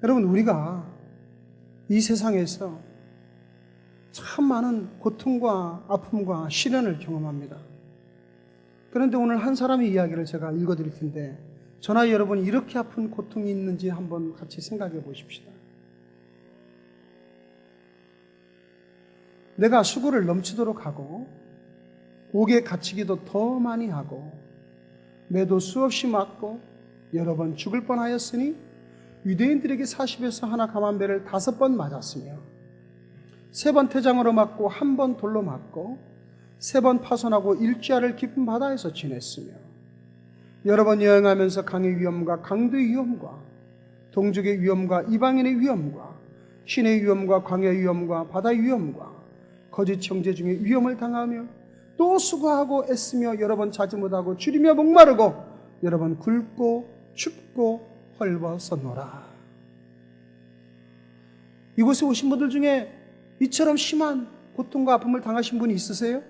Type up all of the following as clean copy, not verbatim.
여러분, 우리가 이 세상에서 참 많은 고통과 아픔과 시련을 경험합니다. 그런데 오늘 한 사람의 이야기를 제가 읽어드릴 텐데, 저나 여러분 이렇게 아픈 고통이 있는지 한번 같이 생각해 보십시다. 내가 수고를 넘치도록 하고 옥에 갇히기도 더 많이 하고 매도 수없이 맞고 여러 번 죽을 뻔하였으니 유대인들에게 40에서 하나 감한 배를 5번 맞았으며 3번 태장으로 맞고 1번 돌로 맞고 3번 파손하고 일주야를 깊은 바다에서 지냈으며 여러 번 여행하면서 강의 위험과 강도의 위험과 동족의 위험과 이방인의 위험과 신의 위험과 광야의 위험과 바다의 위험과 거짓 형제 중에 위험을 당하며 또 수고하고 애쓰며 여러 번 자지 못하고 줄이며 목마르고 여러 번 굶고 춥고 헐벗었노라. 이곳에 오신 분들 중에 이처럼 심한 고통과 아픔을 당하신 분이 있으세요?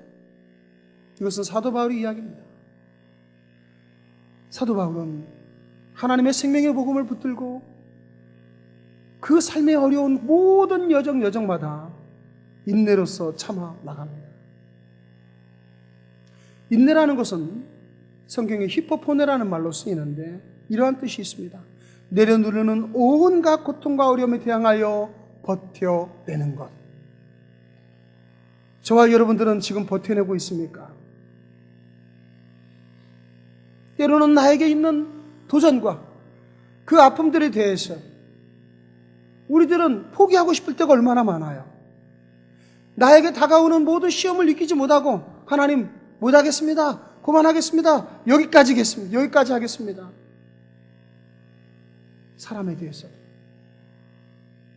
이것은 사도 바울의 이야기입니다. 사도 바울은 하나님의 생명의 복음을 붙들고 그 삶의 어려운 모든 여정마다 인내로서 참아 나갑니다. 인내라는 것은 성경에 히포포네라는 말로 쓰이는데 이러한 뜻이 있습니다. 내려누르는 온갖 고통과 어려움에 대항하여 버텨내는 것. 저와 여러분들은 지금 버텨내고 있습니까? 때로는 나에게 있는 도전과 그 아픔들에 대해서 우리들은 포기하고 싶을 때가 얼마나 많아요. 나에게 다가오는 모든 시험을 이기지 못하고 하나님 못하겠습니다. 그만하겠습니다. 여기까지 하겠습니다. 사람에 대해서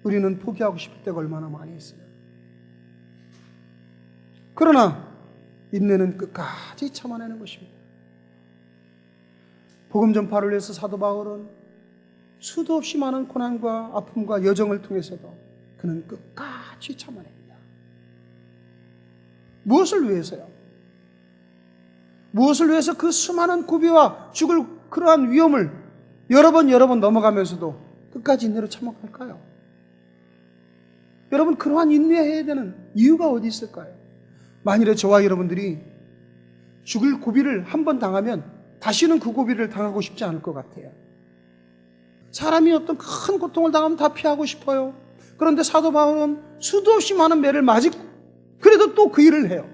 우리는 포기하고 싶을 때가 얼마나 많이 있어요. 그러나 인내는 끝까지 참아내는 것입니다. 복음 전파를 위해서 사도 바울은 수도 없이 많은 고난과 아픔과 여정을 통해서도 그는 끝까지 참아냅니다. 무엇을 위해서요? 무엇을 위해서 그 수많은 고비와 죽을 그러한 위험을 여러 번 넘어가면서도 끝까지 인내로 참아갈까요? 여러분, 그러한 인내해야 되는 이유가 어디 있을까요? 만일에 저와 여러분들이 죽을 고비를 한 번 당하면 다시는 그 고비를 당하고 싶지 않을 것 같아요. 사람이 어떤 큰 고통을 당하면 다 피하고 싶어요. 그런데 사도 바울은 수도 없이 많은 배를 맞고 그래도 또 그 일을 해요.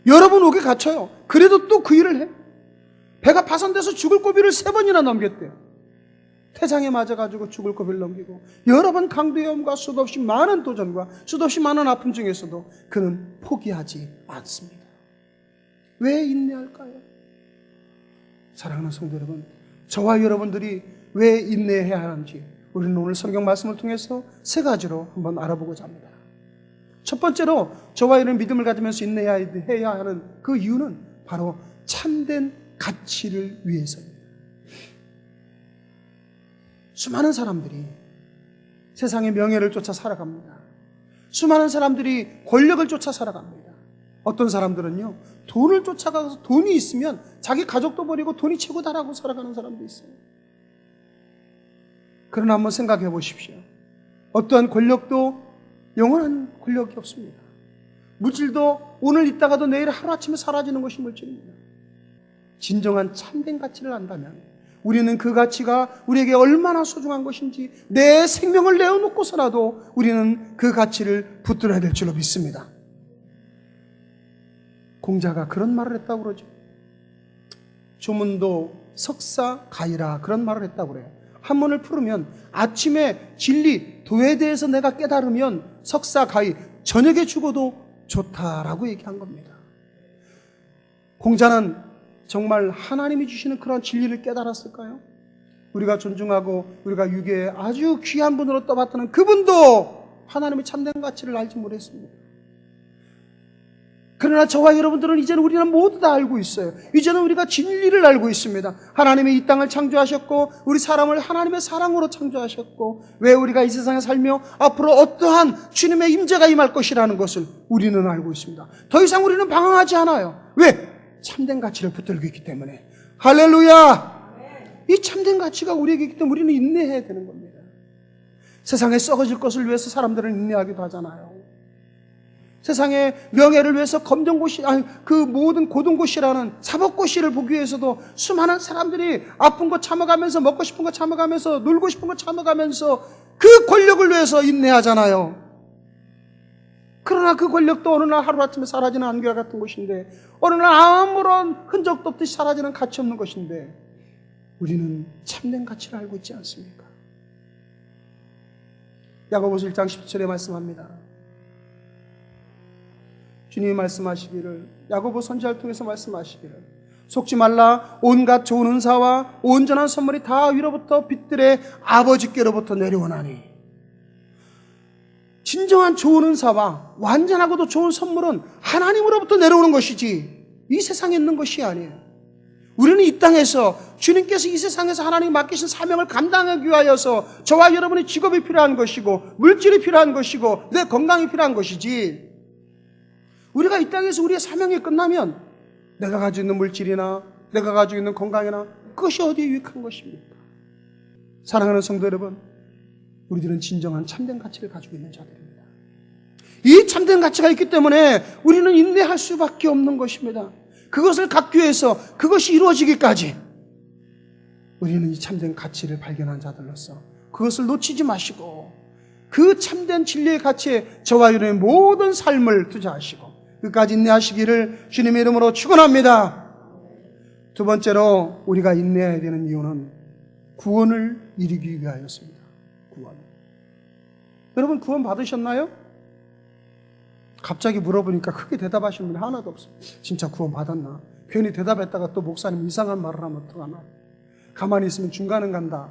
여러 번 옥에 갇혀요. 그래도 또 그 일을 해. 배가 파손돼서 죽을 고비를 3번이나 넘겼대요. 태장에 맞아가지고 죽을 고비를 넘기고 여러 번 강도염과 수도 없이 많은 도전과 수도 없이 많은 아픔 중에서도 그는 포기하지 않습니다. 왜 인내할까요? 사랑하는 성도 여러분, 저와 여러분들이 왜 인내해야 하는지 우리는 오늘 성경 말씀을 통해서 3가지로 한번 알아보고자 합니다. 첫 번째로 저와 여러분 믿음을 가지면서 인내해야 하는 그 이유는 바로 참된 가치를 위해서입니다. 수많은 사람들이 세상의 명예를 쫓아 살아갑니다. 수많은 사람들이 권력을 쫓아 살아갑니다. 어떤 사람들은요, 돈을 쫓아가서 돈이 있으면 자기 가족도 버리고 돈이 최고다라고 살아가는 사람도 있어요. 그러나 한번 생각해 보십시오. 어떠한 권력도 영원한 권력이 없습니다. 물질도 오늘 있다가도 내일 하루아침에 사라지는 것이 물질입니다. 진정한 참된 가치를 안다면 우리는 그 가치가 우리에게 얼마나 소중한 것인지 내 생명을 내어놓고서라도 우리는 그 가치를 붙들어야 될 줄로 믿습니다. 공자가 그런 말을 했다고 그러죠. 조문도 석사가이라 그런 말을 했다고 그래요. 한문을 풀으면 아침에 진리, 도에 대해서 내가 깨달으면 석사가이, 저녁에 죽어도 좋다라고 얘기한 겁니다. 공자는 정말 하나님이 주시는 그런 진리를 깨달았을까요? 우리가 존중하고 우리가 유교에 아주 귀한 분으로 떠받드는 그분도 하나님의 참된 가치를 알지 못했습니다. 그러나 저와 여러분들은 이제는 우리는 모두 다 알고 있어요. 이제는 우리가 진리를 알고 있습니다. 하나님이 이 땅을 창조하셨고 우리 사람을 하나님의 사랑으로 창조하셨고 왜 우리가 이 세상에 살며 앞으로 어떠한 주님의 임재가 임할 것이라는 것을 우리는 알고 있습니다. 더 이상 우리는 방황하지 않아요. 왜? 참된 가치를 붙들고 있기 때문에. 할렐루야! 이 참된 가치가 우리에게 있기 때문에 우리는 인내해야 되는 겁니다. 세상에 썩어질 것을 위해서 사람들은 인내하기도 하잖아요. 세상의 명예를 위해서 그 모든 고등고시라는 사법고시를 보기 위해서도 수많은 사람들이 아픈 거 참아가면서, 먹고 싶은 거 참아가면서, 놀고 싶은 거 참아가면서 그 권력을 위해서 인내하잖아요. 그러나 그 권력도 어느 날 하루아침에 사라지는 안개와 같은 것인데, 어느 날 아무런 흔적도 없듯이 사라지는 가치 없는 것인데, 우리는 참된 가치를 알고 있지 않습니까? 야고보서 1장 10절에 말씀합니다. 주님이 말씀하시기를, 야고보 선지자를 통해서 말씀하시기를, 속지 말라. 온갖 좋은 은사와 온전한 선물이 다 위로부터 빛들의 아버지께로부터 내려오나니. 진정한 좋은 은사와 완전하고도 좋은 선물은 하나님으로부터 내려오는 것이지 이 세상에 있는 것이 아니에요. 우리는 이 땅에서 주님께서 이 세상에서 하나님이 맡기신 사명을 감당하기 위하여서 저와 여러분의 직업이 필요한 것이고, 물질이 필요한 것이고, 내 건강이 필요한 것이지, 우리가 이 땅에서 우리의 사명이 끝나면 내가 가지고 있는 물질이나 내가 가지고 있는 건강이나 그것이 어디에 유익한 것입니까? 사랑하는 성도 여러분, 우리들은 진정한 참된 가치를 가지고 있는 자들입니다. 이 참된 가치가 있기 때문에 우리는 인내할 수밖에 없는 것입니다. 그것을 갖기 위해서, 그것이 이루어지기까지 우리는 이 참된 가치를 발견한 자들로서 그것을 놓치지 마시고, 그 참된 진리의 가치에 저와 여러분의 모든 삶을 투자하시고 끝까지 인내하시기를 주님의 이름으로 축원합니다. 두 번째로 우리가 인내해야 되는 이유는 구원을 이루기 위하였습니다. 구원. 여러분, 구원 받으셨나요? 갑자기 물어보니까 크게 대답하시는 분이 하나도 없어요. 진짜 구원 받았나? 괜히 대답했다가 또 목사님 이상한 말을 하면 어떡하나? 가만히 있으면 중간은 간다.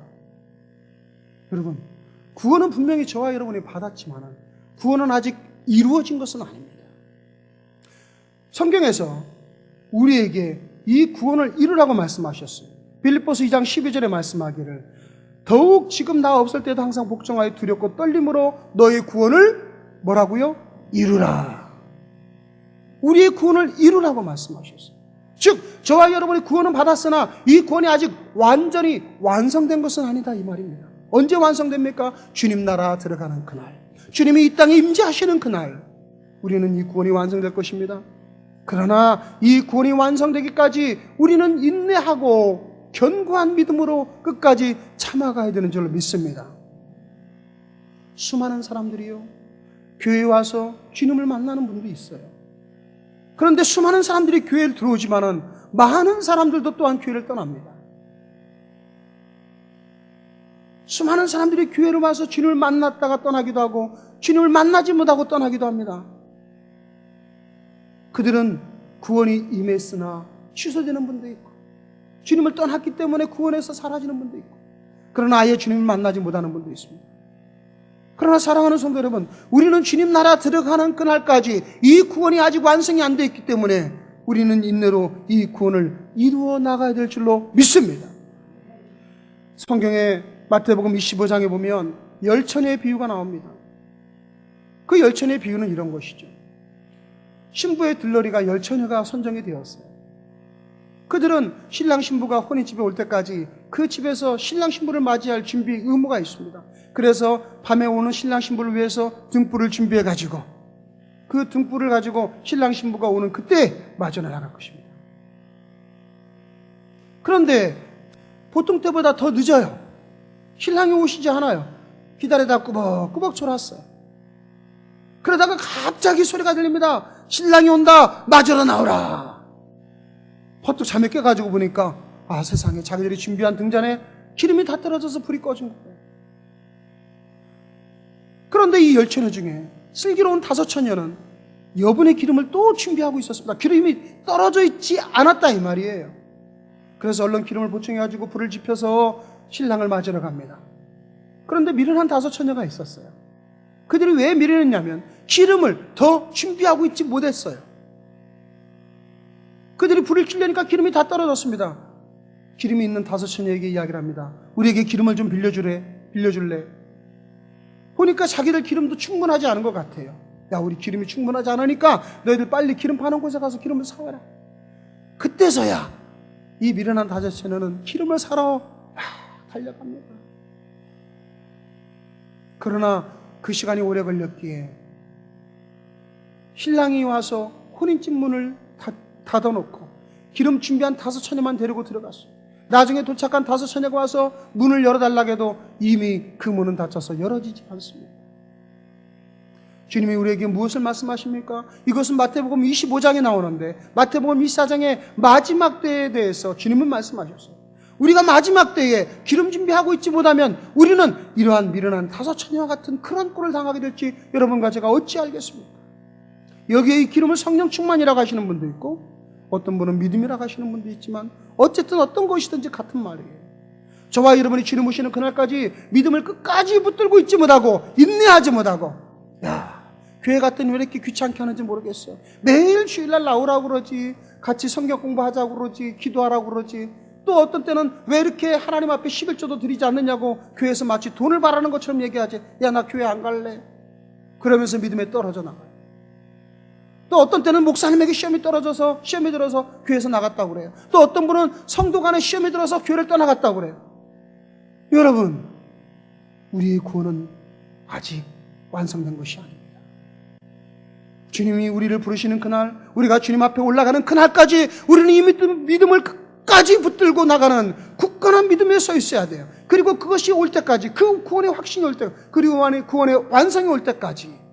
여러분, 구원은 분명히 저와 여러분이 받았지만 구원은 아직 이루어진 것은 아닙니다. 성경에서 우리에게 이 구원을 이루라고 말씀하셨어요. 빌립보서 2장 12절에 말씀하기를, 더욱 지금 나 없을 때도 항상 복종하여 두렵고 떨림으로 너의 구원을 뭐라고요? 이루라. 우리의 구원을 이루라고 말씀하셨어요. 즉 저와 여러분의 구원은 받았으나 이 구원이 아직 완전히 완성된 것은 아니다, 이 말입니다. 언제 완성됩니까? 주님 나라 들어가는 그날, 주님이 이 땅에 임재하시는 그날 우리는 이 구원이 완성될 것입니다. 그러나 이 구원이 완성되기까지 우리는 인내하고 견고한 믿음으로 끝까지 참아가야 되는 줄로 믿습니다. 수많은 사람들이요, 교회에 와서 주님을 만나는 분도 있어요. 그런데 수많은 사람들이 교회를 들어오지만은 많은 사람들도 또한 교회를 떠납니다. 수많은 사람들이 교회로 와서 주님을 만났다가 떠나기도 하고 주님을 만나지 못하고 떠나기도 합니다. 그들은 구원이 임했으나 취소되는 분도 있고, 주님을 떠났기 때문에 구원에서 사라지는 분도 있고, 그러나 아예 주님을 만나지 못하는 분도 있습니다. 그러나 사랑하는 성도 여러분, 우리는 주님 나라 들어가는 그날까지 이 구원이 아직 완성이 안 되어 있기 때문에 우리는 인내로 이 구원을 이루어 나가야 될 줄로 믿습니다. 성경에 마태복음 25장에 보면 열처녀의 비유가 나옵니다. 그 열처녀의 비유는 이런 것이죠. 신부의 들러리가 열처녀가 선정이 되었어요. 그들은 신랑 신부가 혼인집에 올 때까지 그 집에서 신랑 신부를 맞이할 준비 의무가 있습니다. 그래서 밤에 오는 신랑 신부를 위해서 등불을 준비해 가지고 그 등불을 가지고 신랑 신부가 오는 그때 맞아 나갈 것입니다. 그런데 보통 때보다 더 늦어요. 신랑이 오시지 않아요. 기다리다 꾸벅꾸벅 졸았어요. 그러다가 갑자기 소리가 들립니다. 신랑이 온다, 맞으러 나오라. 퍼뜩 잠에 깨가지고 보니까 세상에 자기들이 준비한 등잔에 기름이 다 떨어져서 불이 꺼진 거예요. 그런데 이 열처녀 중에 슬기로운 5처녀는 여분의 기름을 또 준비하고 있었습니다. 기름이 떨어져 있지 않았다, 이 말이에요. 그래서 얼른 기름을 보충해가지고 불을 지펴서 신랑을 맞으러 갑니다. 그런데 미련한 5처녀가 있었어요. 그들이 왜 미련했냐면 기름을 더 준비하고 있지 못했어요. 그들이 불을 켜려니까 기름이 다 떨어졌습니다. 기름이 있는 5처녀에게 이야기를 합니다. 우리에게 기름을 좀 빌려줄래? 보니까 자기들 기름도 충분하지 않은 것 같아요. 야, 우리 기름이 충분하지 않으니까 너희들 빨리 기름 파는 곳에 가서 기름을 사와라. 그때서야 이 미련한 5처녀는 기름을 사러 달려갑니다. 그러나 그 시간이 오래 걸렸기에 신랑이 와서 혼인집 문을 닫아놓고 기름 준비한 5처녀만 데리고 들어갔어요. 나중에 도착한 5처녀가 와서 문을 열어달라고 해도 이미 그 문은 닫혀서 열어지지 않습니다. 주님이 우리에게 무엇을 말씀하십니까? 이것은 마태복음 25장에 나오는데 마태복음 24장의 마지막 때에 대해서 주님은 말씀하셨어요. 우리가 마지막 때에 기름 준비하고 있지 못하면 우리는 이러한 미련한 5처녀와 같은 그런 꼴을 당하게 될지 여러분과 제가 어찌 알겠습니까? 여기에 이 기름을 성령 충만이라고 하시는 분도 있고 어떤 분은 믿음이라고 하시는 분도 있지만 어쨌든 어떤 것이든지 같은 말이에요. 저와 여러분이 주님 오시는 그날까지 믿음을 끝까지 붙들고 있지 못하고 인내하지 못하고 교회 갔더니 왜 이렇게 귀찮게 하는지 모르겠어요. 매일 주일날 나오라고 그러지, 같이 성경 공부하자고 그러지, 기도하라고 그러지, 또 어떤 때는 왜 이렇게 하나님 앞에 11조도 드리지 않느냐고 교회에서 마치 돈을 바라는 것처럼 얘기하지. 야, 나 교회 안 갈래. 그러면서 믿음에 떨어져 나가요. 또 어떤 때는 목사님에게 시험이 들어서 교회에서 나갔다고 그래요. 또 어떤 분은 성도 간에 시험이 들어서 교회를 떠나갔다고 그래요. 여러분, 우리의 구원은 아직 완성된 것이 아닙니다. 주님이 우리를 부르시는 그날, 우리가 주님 앞에 올라가는 그날까지 우리는 이 믿음을 끝까지 붙들고 나가는 굳건한 믿음에 서 있어야 돼요. 그리고 그것이 올 때까지, 그 구원의 확신이 올 때, 그리고 구원의 완성이 올 때까지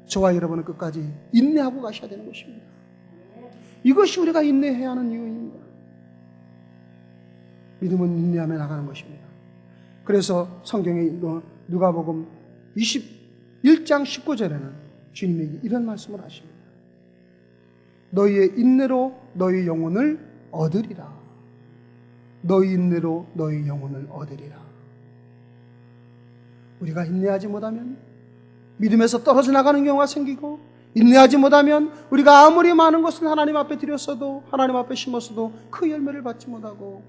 저와 여러분은 끝까지 인내하고 가셔야 되는 것입니다. 이것이 우리가 인내해야 하는 이유입니다. 믿음은 인내하며 나가는 것입니다. 그래서 성경에 누가복음 21장 19절에는 주님에게 이런 말씀을 하십니다. 너희의 인내로 너희 영혼을 얻으리라. 너희 인내로 너희 영혼을 얻으리라. 우리가 인내하지 못하면 믿음에서 떨어져 나가는 경우가 생기고, 인내하지 못하면 우리가 아무리 많은 것을 하나님 앞에 드렸어도, 하나님 앞에 심었어도 그 열매를 받지 못하고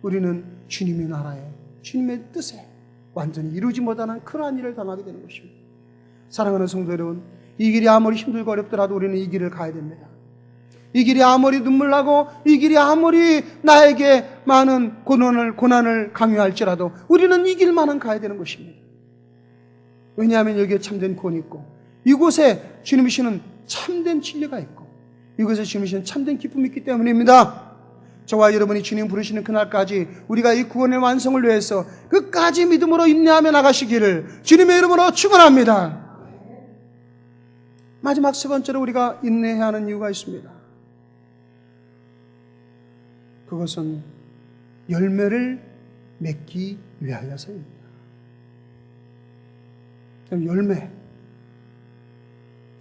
우리는 주님의 나라에, 주님의 뜻에 완전히 이루지 못하는 그러한 일을 당하게 되는 것입니다. 사랑하는 성도 여러분, 이 길이 아무리 힘들고 어렵더라도 우리는 이 길을 가야 됩니다. 이 길이 아무리 눈물나고 이 길이 아무리 나에게 많은 고난을 강요할지라도 우리는 이 길만은 가야 되는 것입니다. 왜냐하면 여기에 참된 구원이 있고, 이곳에 주님이 주시는 참된 진리가 있고, 이곳에 주님이 주시는 참된 기쁨이 있기 때문입니다. 저와 여러분이 주님 부르시는 그날까지 우리가 이 구원의 완성을 위해서 끝까지 믿음으로 인내하며 나가시기를 주님의 이름으로 축원합니다. 마지막 세 번째로 우리가 인내해야 하는 이유가 있습니다. 그것은 열매를 맺기 위하여서입니다. 열매.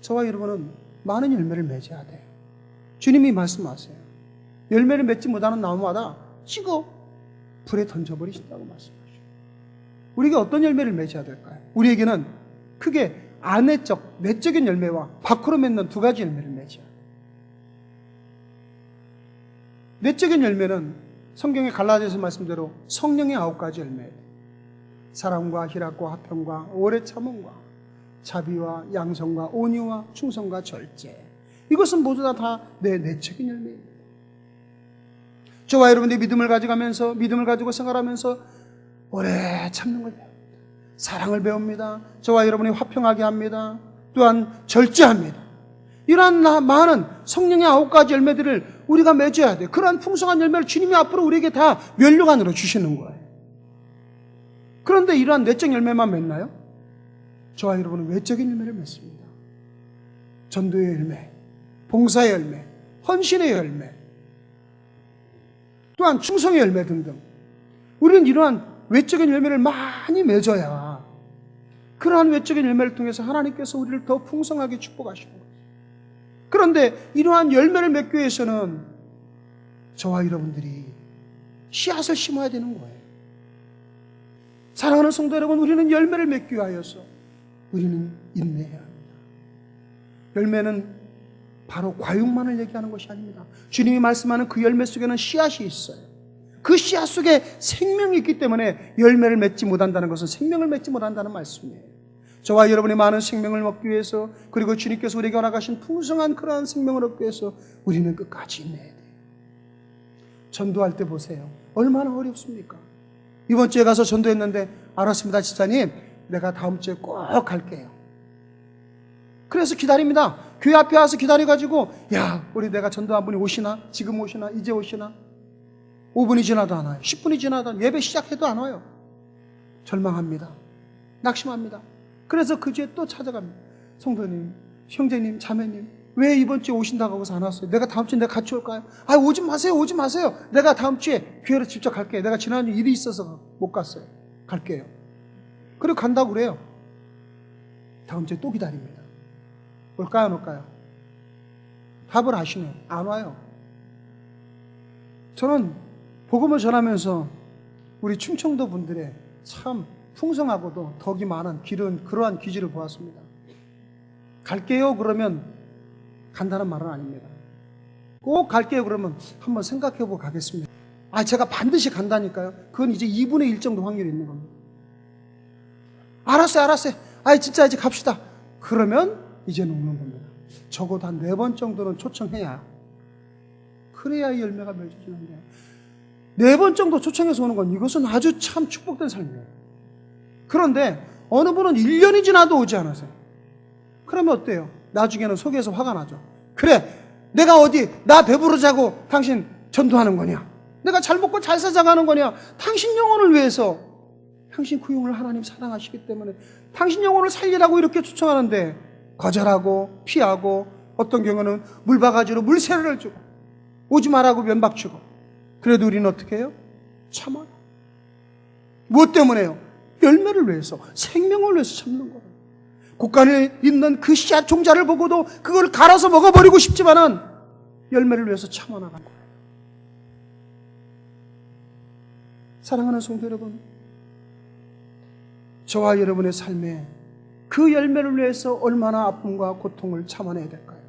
저와 여러분은 많은 열매를 맺어야 돼요. 주님이 말씀하세요. 열매를 맺지 못하는 나무마다 찍어 불에 던져버리신다고 말씀하시죠. 우리에게 어떤 열매를 맺어야 될까요? 우리에게는 크게 안내적, 내적인 열매와 밖으로 맺는 두 가지 열매를 맺어야 돼요. 내적인 열매는 성경의 갈라디아서 말씀대로 성령의 9가지 열매예요. 사랑과 희락과 화평과 오래 참음과 자비와 양성과 온유와 충성과 절제. 이것은 모두 다 내 내적인 열매입니다. 저와 여러분들이 믿음을 가져가면서, 믿음을 가지고 생활하면서 오래 참는 걸 배웁니다. 사랑을 배웁니다. 저와 여러분이 화평하게 합니다. 또한 절제합니다. 이러한 많은 성령의 9가지 열매들을 우리가 맺어야 돼요. 그러한 풍성한 열매를 주님이 앞으로 우리에게 다 면류관으로 주시는 거예요. 그런데 이러한 내적 열매만 맺나요? 저와 여러분은 외적인 열매를 맺습니다. 전도의 열매, 봉사의 열매, 헌신의 열매, 또한 충성의 열매 등등. 우리는 이러한 외적인 열매를 많이 맺어야 그러한 외적인 열매를 통해서 하나님께서 우리를 더 풍성하게 축복하시는 거예요. 그런데 이러한 열매를 맺기 위해서는 저와 여러분들이 씨앗을 심어야 되는 거예요. 사랑하는 성도 여러분, 우리는 열매를 맺기 위하여서 우리는 인내해야 합니다. 열매는 바로 과육만을 얘기하는 것이 아닙니다. 주님이 말씀하는 그 열매 속에는 씨앗이 있어요. 그 씨앗 속에 생명이 있기 때문에 열매를 맺지 못한다는 것은 생명을 맺지 못한다는 말씀이에요. 저와 여러분의 많은 생명을 먹기 위해서, 그리고 주님께서 우리에게 허락하신 풍성한 그러한 생명을 얻기 위해서 우리는 끝까지 인내해야 돼요. 전도할 때 보세요. 얼마나 어렵습니까? 이번 주에 가서 전도했는데, 알았습니다 집사님, 내가 다음 주에 꼭 갈게요. 그래서 기다립니다. 교회 앞에 와서 기다려가지고, 야, 우리 내가 전도한 분이 오시나? 지금 오시나? 이제 오시나? 5분이 지나도 안 와요. 10분이 지나도 안 와요. 예배 시작해도 안 와요. 절망합니다. 낙심합니다. 그래서 그 주에 또 찾아갑니다. 성도님, 형제님, 자매님, 왜 이번 주에 오신다고 하고서 안 왔어요? 내가 다음 주에 내가 같이 올까요? 아, 오지 마세요. 오지 마세요. 내가 다음 주에 교회로 직접 갈게요. 내가 지난주 일이 있어서 못 갔어요. 갈게요. 그리고 간다고 그래요. 다음 주에 또 기다립니다. 올까요, 안 올까요? 답을 아시네요. 안 와요. 저는 복음을 전하면서 우리 충청도 분들의 참 풍성하고도 덕이 많은 그러한 기질을 보았습니다. 갈게요 그러면 간다는 말은 아닙니다. 꼭 갈게요 그러면 한번 생각해보고 가겠습니다. 아, 제가 반드시 간다니까요. 그건 이제 2분의 1 정도 확률이 있는 겁니다. 알았어요. 아, 진짜 이제 갑시다. 그러면 이제는 오는 겁니다. 적어도 한 4번 정도는 초청해야, 그래야 이 열매가 맺어지는데, 4번 정도 초청해서 오는 건 이것은 아주 참 축복된 삶이에요. 그런데 어느 분은 1년이 지나도 오지 않으세요. 그러면 어때요? 나중에는 속에서 화가 나죠. 그래, 내가 어디 나 배부르자고 당신 전도하는 거냐? 내가 잘 먹고 잘 살자고 하는 거냐? 당신 영혼을 위해서, 당신 그 영혼을 하나님 사랑하시기 때문에 당신 영혼을 살리라고 이렇게 초청하는데 거절하고 피하고, 어떤 경우는 물바가지로 물세례를 주고 오지 말라고 면박 주고, 그래도 우리는 어떻게 해요? 참아요. 무엇 때문에요? 열매를 위해서, 생명을 위해서 참는 거예요. 곳간에 있는 그 씨앗 종자를 보고도 그걸 갈아서 먹어버리고 싶지만은 열매를 위해서 참아나간 거예요. 사랑하는 성도 여러분, 저와 여러분의 삶에 그 열매를 위해서 얼마나 아픔과 고통을 참아내야 될까요?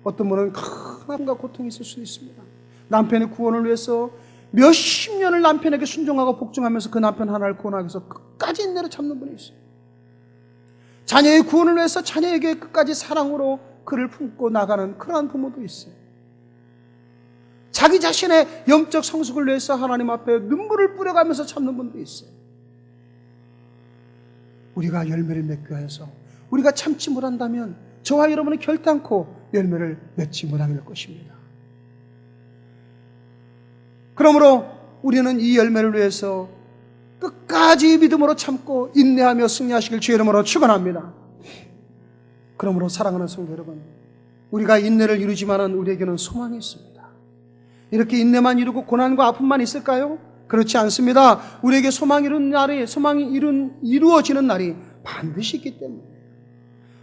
어떤 분은 큰 아픔과 고통이 있을 수 있습니다. 남편의 구원을 위해서 몇십 년을 남편에게 순종하고 복종하면서 그 남편 하나를 구원하기 위해서 끝까지 인내로 참는 분이 있어요. 자녀의 구원을 위해서 자녀에게 끝까지 사랑으로 그를 품고 나가는 그러한 부모도 있어요. 자기 자신의 영적 성숙을 위해서 하나님 앞에 눈물을 뿌려가면서 참는 분도 있어요. 우리가 열매를 맺기 위해서 우리가 참지 못한다면 저와 여러분은 결단코 열매를 맺지 못하게 될 것입니다. 그러므로 우리는 이 열매를 위해서 끝까지 믿음으로 참고 인내하며 승리하시길 주의 이름으로 축원합니다. 그러므로 사랑하는 성도 여러분, 우리가 인내를 이루지만은 우리에게는 소망이 있습니다. 이렇게 인내만 이루고 고난과 아픔만 있을까요? 그렇지 않습니다. 우리에게 소망이 이루어지는 날이 반드시 있기 때문에.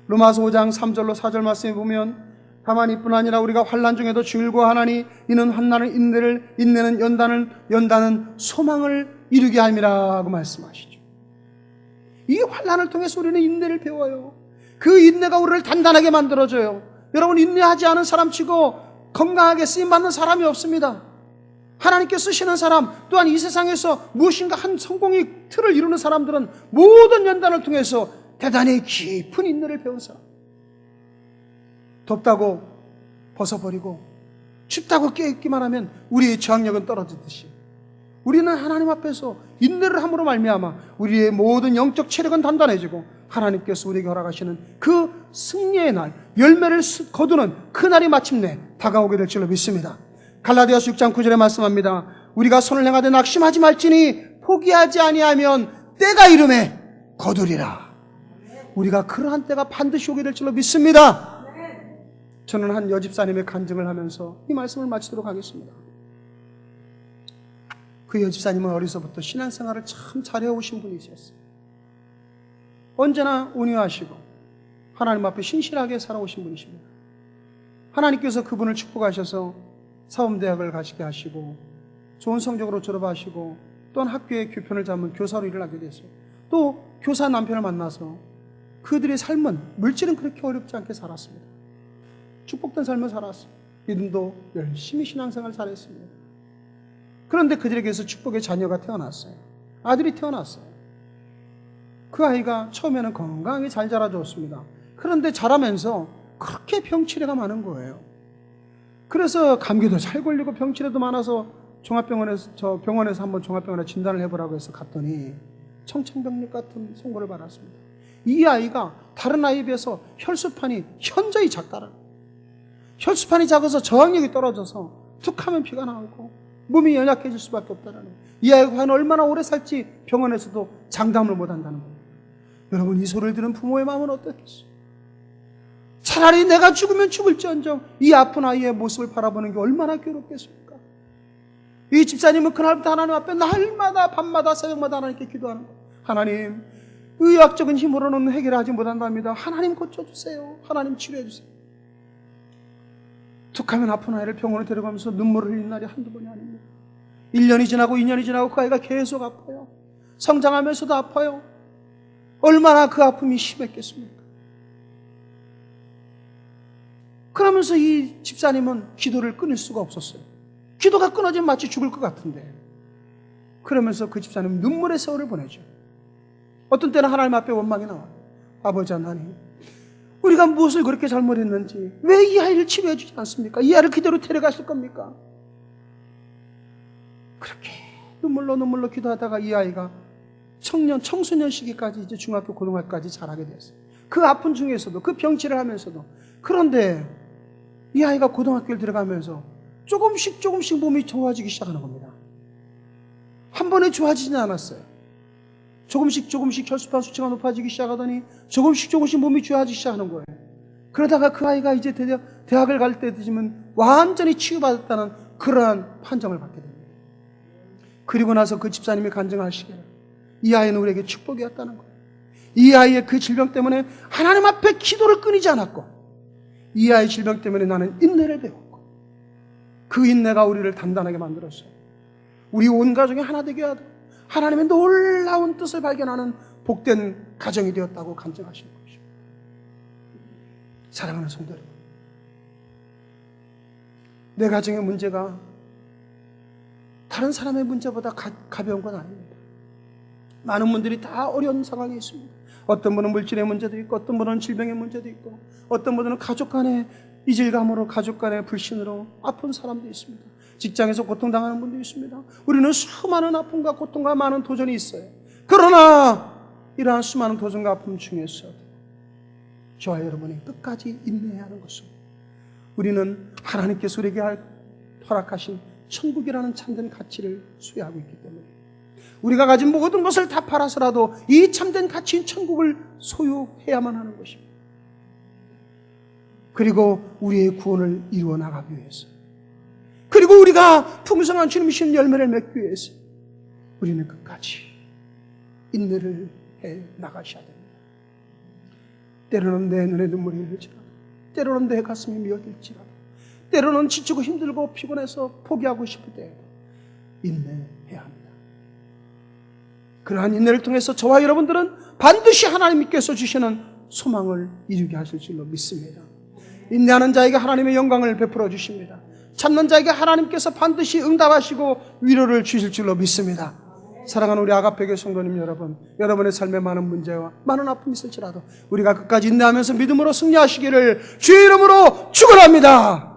로마서 5장 3절로 4절 말씀에 보면, 다만 이뿐 아니라 우리가 환난 중에도 즐거워하나니 이는 환난은 인내를, 인내는 연단은 소망을 이루게 함이라고 말씀하시죠. 이 환난을 통해서 우리는 인내를 배워요. 그 인내가 우리를 단단하게 만들어줘요. 여러분, 인내하지 않은 사람치고 건강하게 쓰임받는 사람이 없습니다. 하나님께 쓰시는 사람, 또한 이 세상에서 무엇인가 한 성공의 틀을 이루는 사람들은 모든 연단을 통해서 대단히 깊은 인내를 배운 사람. 덥다고 벗어버리고 춥다고 깨있기만 하면 우리의 저항력은 떨어지듯이, 우리는 하나님 앞에서 인내를 함으로 말미암아 우리의 모든 영적 체력은 단단해지고 하나님께서 우리에게 허락하시는 그 승리의 날, 열매를 거두는 그 날이 마침내 다가오게 될 줄로 믿습니다. 갈라디아서 6장 9절에 말씀합니다. 우리가 선을 행하되 낙심하지 말지니 포기하지 아니하면 때가 이름에 거두리라. 우리가 그러한 때가 반드시 오게 될 줄로 믿습니다. 저는 한 여집사님의 간증을 하면서 이 말씀을 마치도록 하겠습니다. 그 여집사님은 어려서부터 신앙생활을 참 잘해오신 분이셨어요. 언제나 온유하시고 하나님 앞에 신실하게 살아오신 분이십니다. 하나님께서 그분을 축복하셔서 사범대학을 가시게 하시고 좋은 성적으로 졸업하시고 또한 학교에 교편을 잡은 교사로 일을 하게 됐어요. 또 교사 남편을 만나서 그들의 삶은, 물질은 그렇게 어렵지 않게 살았습니다. 축복된 삶을 살았어요. 믿음도 열심히 신앙생활을 잘했습니다. 그런데 그들에게서 축복의 자녀가 태어났어요. 아들이 태어났어요. 그 아이가 처음에는 건강하게 잘 자라줬습니다. 그런데 자라면서 그렇게 병치레가 많은 거예요. 그래서 감기도 잘 걸리고 병치레도 많아서 병원에서 한번 종합병원에 진단을 해보라고 해서 갔더니 청천벽력 같은 선고를 받았습니다. 이 아이가 다른 아이에 비해서 혈수판이 현저히 작다는, 혈수판이 작아서 저항력이 떨어져서 툭 하면 피가 나오고 몸이 연약해질 수밖에 없다는, 이 아이가 과연 얼마나 오래 살지 병원에서도 장담을 못한다는 겁니다. 여러분, 이 소리를 들은 부모의 마음은 어떻겠어요? 차라리 내가 죽으면 죽을지언정 이 아픈 아이의 모습을 바라보는 게 얼마나 괴롭겠습니까? 이 집사님은 그날부터 하나님 앞에 날마다 밤마다 새벽마다 하나님께 기도하는 거예요. 하나님, 의학적인 힘으로는 해결하지 못한답니다. 하나님 고쳐주세요. 하나님 치료해주세요. 툭하면 아픈 아이를 병원에 데려가면서 눈물을 흘린 날이 한두 번이 아닙니다. 1년이 지나고 2년이 지나고 그 아이가 계속 아파요. 성장하면서도 아파요. 얼마나 그 아픔이 심했겠습니까? 그러면서 이 집사님은 기도를 끊을 수가 없었어요. 기도가 끊어지면 마치 죽을 것 같은데. 그러면서 그 집사님은 눈물의 세월을 보내죠. 어떤 때는 하나님 앞에 원망이 나와요. 아버지 하나님, 우리가 무엇을 그렇게 잘못했는지 왜 이 아이를 치료해 주지 않습니까? 이 아이를 그대로 데려가실 겁니까? 그렇게 눈물로 기도하다가 이 아이가 청소년 시기까지 이제 중학교, 고등학교까지 자라게 됐어요. 그 아픈 중에서도, 그 병치를 하면서도. 그런데 이 아이가 고등학교를 들어가면서 조금씩 몸이 좋아지기 시작하는 겁니다. 한 번에 좋아지진 않았어요. 조금씩 혈수판 수치가 높아지기 시작하더니 조금씩 몸이 좋아지기 시작하는 거예요. 그러다가 그 아이가 이제 대학을 갈 때 되면 완전히 치유받았다는 그러한 판정을 받게 됩니다. 그리고 나서 그 집사님이 간증하시기를 이 아이는 우리에게 축복이었다는 거예요. 이 아이의 그 질병 때문에 하나님 앞에 기도를 끊이지 않았고, 이 아이의 질병 때문에 나는 인내를 배웠고, 그 인내가 우리를 단단하게 만들었어요. 우리 온 가족이 하나 되게 하도록 하나님의 놀라운 뜻을 발견하는 복된 가정이 되었다고 간증하시는 것입니다. 사랑하는 성도 여러분, 내 가정의 문제가 다른 사람의 문제보다 가벼운 건 아닙니다. 많은 분들이 다 어려운 상황에 있습니다. 어떤 분은 물질의 문제도 있고, 어떤 분은 질병의 문제도 있고, 어떤 분들은 가족 간의 이질감으로, 가족 간의 불신으로 아픈 사람도 있습니다. 직장에서 고통당하는 분도 있습니다. 우리는 수많은 아픔과 고통과 많은 도전이 있어요. 그러나 이러한 수많은 도전과 아픔 중에서 저와 여러분이 끝까지 인내해야 하는 것은, 우리는 하나님께서 우리에게 허락하신 천국이라는 참된 가치를 소유하고 있기 때문에 우리가 가진 모든 것을 다 팔아서라도 이 참된 가치인 천국을 소유해야만 하는 것입니다. 그리고 우리의 구원을 이루어 나가기 위해서, 그리고 우리가 풍성한 주님이 주신 열매를 맺기 위해서 우리는 끝까지 인내를 해 나가셔야 됩니다. 때로는 내 눈에 눈물이 흘릴지라도, 때로는 내 가슴이 미어질지라도, 때로는 지치고 힘들고 피곤해서 포기하고 싶을 때에도 인내해야 합니다. 그러한 인내를 통해서 저와 여러분들은 반드시 하나님께서 주시는 소망을 이루게 하실 줄로 믿습니다. 인내하는 자에게 하나님의 영광을 베풀어 주십니다. 참는 자에게 하나님께서 반드시 응답하시고 위로를 주실 줄로 믿습니다. 사랑하는 우리 아가페교 성도님 여러분, 여러분의 삶에 많은 문제와 많은 아픔이 있을지라도 우리가 끝까지 인내하면서 믿음으로 승리하시기를 주의 이름으로 축원합니다.